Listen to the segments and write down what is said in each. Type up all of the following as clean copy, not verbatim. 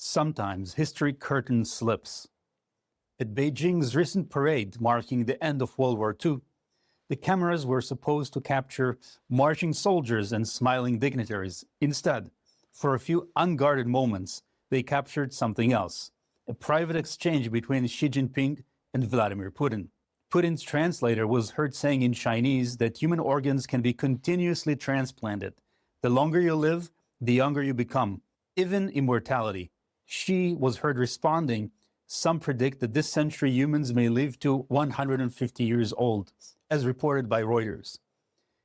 Sometimes history curtain slips. At Beijing's recent parade marking the end of World War II, the cameras were supposed to capture marching soldiers and smiling dignitaries. Instead, for a few unguarded moments, they captured something else, a private exchange between Xi Jinping and Vladimir Putin. Putin's translator was heard saying in Chinese that human organs can be continuously transplanted. The longer you live, the younger you become, even immortality. Xi was heard responding, "Some predict that this century humans may live to 150 years old," as reported by Reuters.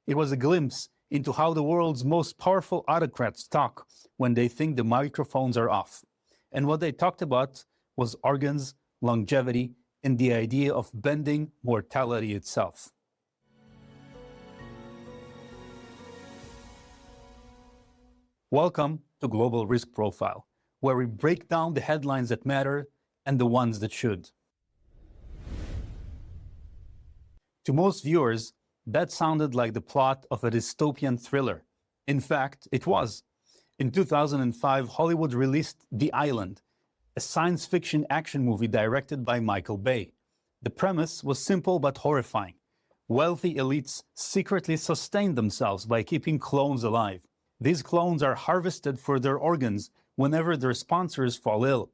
It was a glimpse into how the world's most powerful autocrats talk when they think the microphones are off. And what they talked about was organs, longevity, and the idea of bending mortality itself. Welcome to Global Risk Profile, where we break down the headlines that matter and the ones that should. To most viewers, that sounded like the plot of a dystopian thriller. In fact, it was. In 2005, Hollywood released The Island, a science fiction action movie directed by Michael Bay. The premise was simple but horrifying. Wealthy elites secretly sustained themselves by keeping clones alive. These clones are harvested for their organs whenever their sponsors fall ill.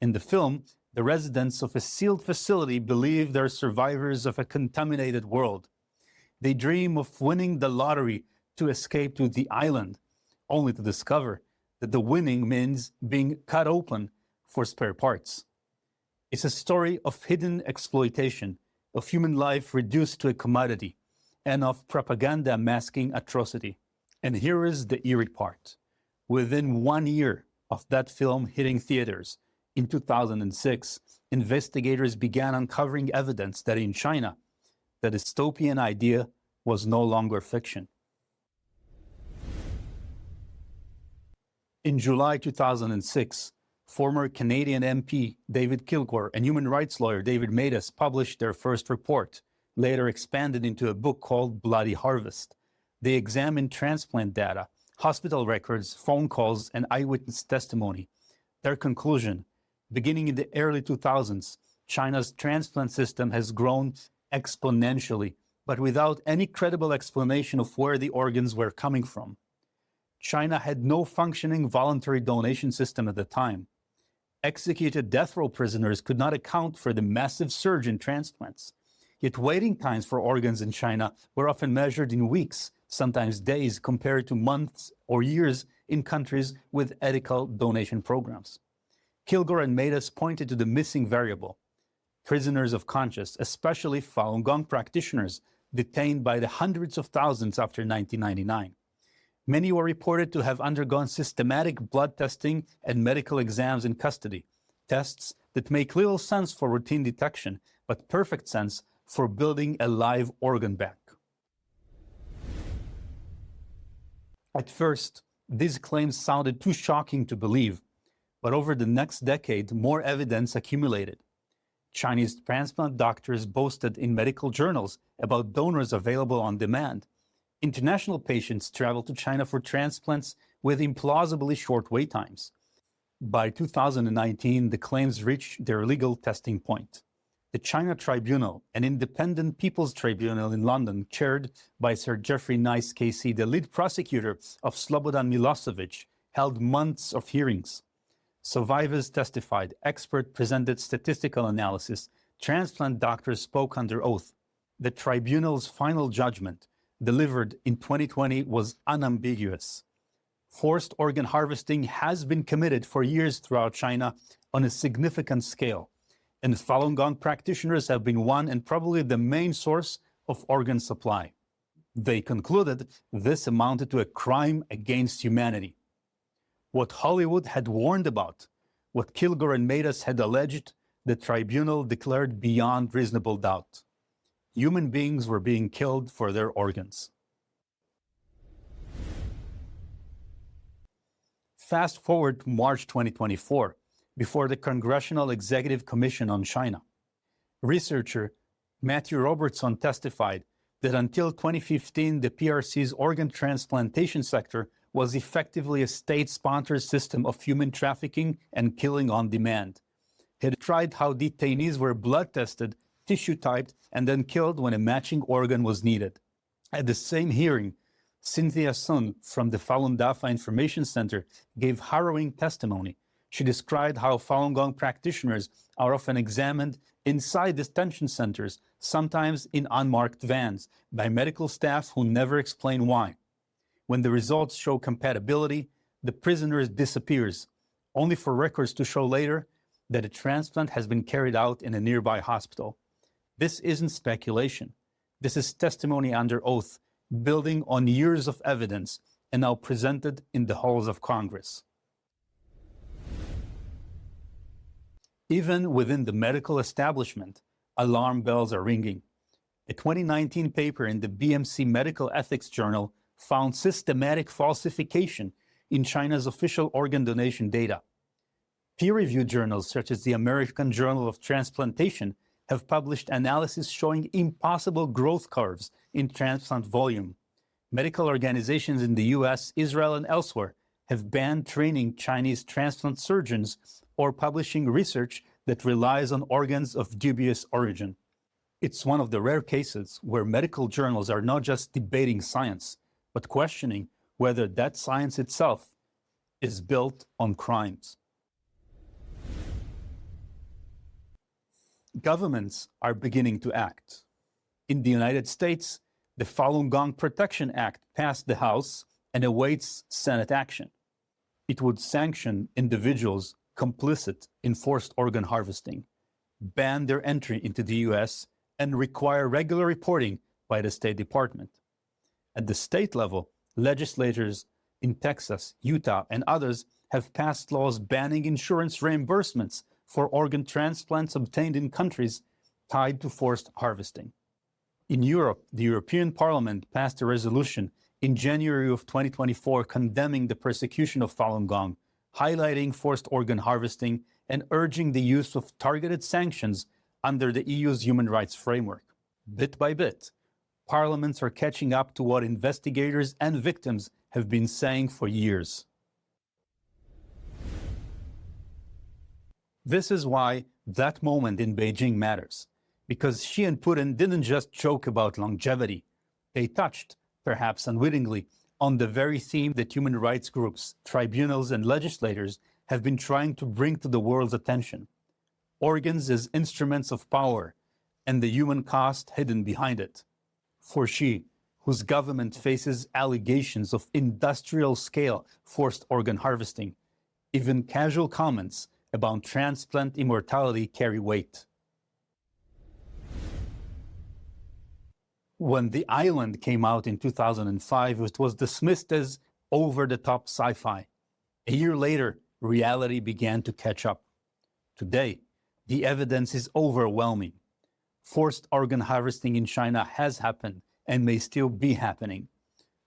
In the film, the residents of a sealed facility believe they're survivors of a contaminated world. They dream of winning the lottery to escape to the island, only to discover that the winning means being cut open for spare parts. It's a story of hidden exploitation, of human life reduced to a commodity, and of propaganda masking atrocity. And here is the eerie part. Within 1 year of that film hitting theaters, in 2006, investigators began uncovering evidence that in China, the dystopian idea was no longer fiction. In July 2006, former Canadian MP David Kilgour and human rights lawyer David Matas published their first report, later expanded into a book called Bloody Harvest. They examined transplant data, hospital records, phone calls, and eyewitness testimony. Their conclusion: beginning in the early 2000s, China's transplant system has grown exponentially, but without any credible explanation of where the organs were coming from. China had no functioning voluntary donation system at the time. Executed death row prisoners could not account for the massive surge in transplants. Yet waiting times for organs in China were often measured in weeks, sometimes days, compared to months or years in countries with ethical donation programs. Kilgour and Matas pointed to the missing variable: prisoners of conscience, especially Falun Gong practitioners, detained by the hundreds of thousands after 1999. Many were reported to have undergone systematic blood testing and medical exams in custody, tests that make little sense for routine detection, but perfect sense for building a live organ bank. At first, these claims sounded too shocking to believe, but over the next decade, more evidence accumulated. Chinese transplant doctors boasted in medical journals about donors available on demand. International patients traveled to China for transplants with implausibly short wait times. By 2019, the claims reached their legal testing point. The China Tribunal, an independent people's tribunal in London, chaired by Sir Geoffrey Nice KC, the lead prosecutor of Slobodan Milosevic, held months of hearings. Survivors testified, experts presented statistical analysis, transplant doctors spoke under oath. The tribunal's final judgment, delivered in 2020, was unambiguous. Forced organ harvesting has been committed for years throughout China on a significant scale, and Falun Gong practitioners have been one and probably the main source of organ supply. They concluded this amounted to a crime against humanity. What Hollywood had warned about, what Kilgour and Matas had alleged, the tribunal declared beyond reasonable doubt. Human beings were being killed for their organs. Fast forward to March 2024, before the Congressional Executive Commission on China. Researcher Matthew Robertson testified that until 2015, the PRC's organ transplantation sector was effectively a state-sponsored system of human trafficking and killing on demand. He tried how detainees were blood tested, tissue typed, and then killed when a matching organ was needed. At the same hearing, Cynthia Sun from the Falun Dafa Information Center gave harrowing testimony. She described how Falun Gong practitioners are often examined inside detention centers, sometimes in unmarked vans, by medical staff who never explain why. When the results show compatibility, the prisoner disappears, only for records to show later that a transplant has been carried out in a nearby hospital. This isn't speculation. This is testimony under oath, building on years of evidence and now presented in the halls of Congress. Even within the medical establishment, alarm bells are ringing. A 2019 paper in the BMC Medical Ethics Journal found systematic falsification in China's official organ donation data. Peer-reviewed journals such as the American Journal of Transplantation have published analysis showing impossible growth curves in transplant volume. Medical organizations in the US, Israel, and elsewhere have banned training Chinese transplant surgeons or publishing research that relies on organs of dubious origin. It's one of the rare cases where medical journals are not just debating science, but questioning whether that science itself is built on crimes. Governments are beginning to act. In the United States, the Falun Gong Protection Act passed the House and awaits Senate action. It would sanction individuals complicit in forced organ harvesting, ban their entry into the US, and require regular reporting by the State Department. At the state level, legislators in Texas, Utah, and others have passed laws banning insurance reimbursements for organ transplants obtained in countries tied to forced harvesting. In Europe, the European Parliament passed a resolution in January of 2024 condemning the persecution of Falun Gong, highlighting forced organ harvesting and urging the use of targeted sanctions under the EU's human rights framework. Bit by bit, parliaments are catching up to what investigators and victims have been saying for years. This is why that moment in Beijing matters, because Xi and Putin didn't just joke about longevity. They touched, perhaps unwittingly, on the very theme that human rights groups, tribunals, and legislators have been trying to bring to the world's attention. Organs as instruments of power, and the human cost hidden behind it. For Xi, whose government faces allegations of industrial-scale forced organ harvesting, even casual comments about transplant immortality carry weight. When The Island came out in 2005, it was dismissed as over-the-top sci-fi. A year later, reality began to catch up. Today, the evidence is overwhelming. Forced organ harvesting in China has happened and may still be happening.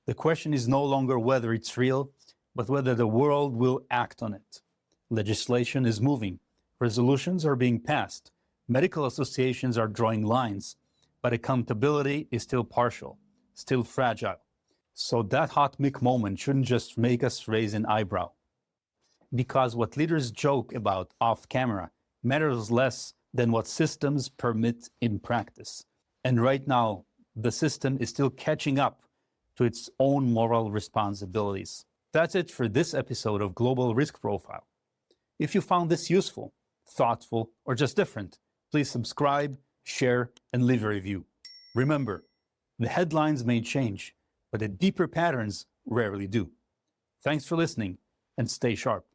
The question is no longer whether it's real, but whether the world will act on it. Legislation is moving. Resolutions are being passed. Medical associations are drawing lines. But accountability is still partial, still fragile. So that hot mic moment shouldn't just make us raise an eyebrow. Because what leaders joke about off camera matters less than what systems permit in practice. And right now, the system is still catching up to its own moral responsibilities. That's it for this episode of Global Risk Profile. If you found this useful, thoughtful, or just different, please subscribe, share, and leave a review. Remember, the headlines may change, but the deeper patterns rarely do. Thanks for listening, and stay sharp.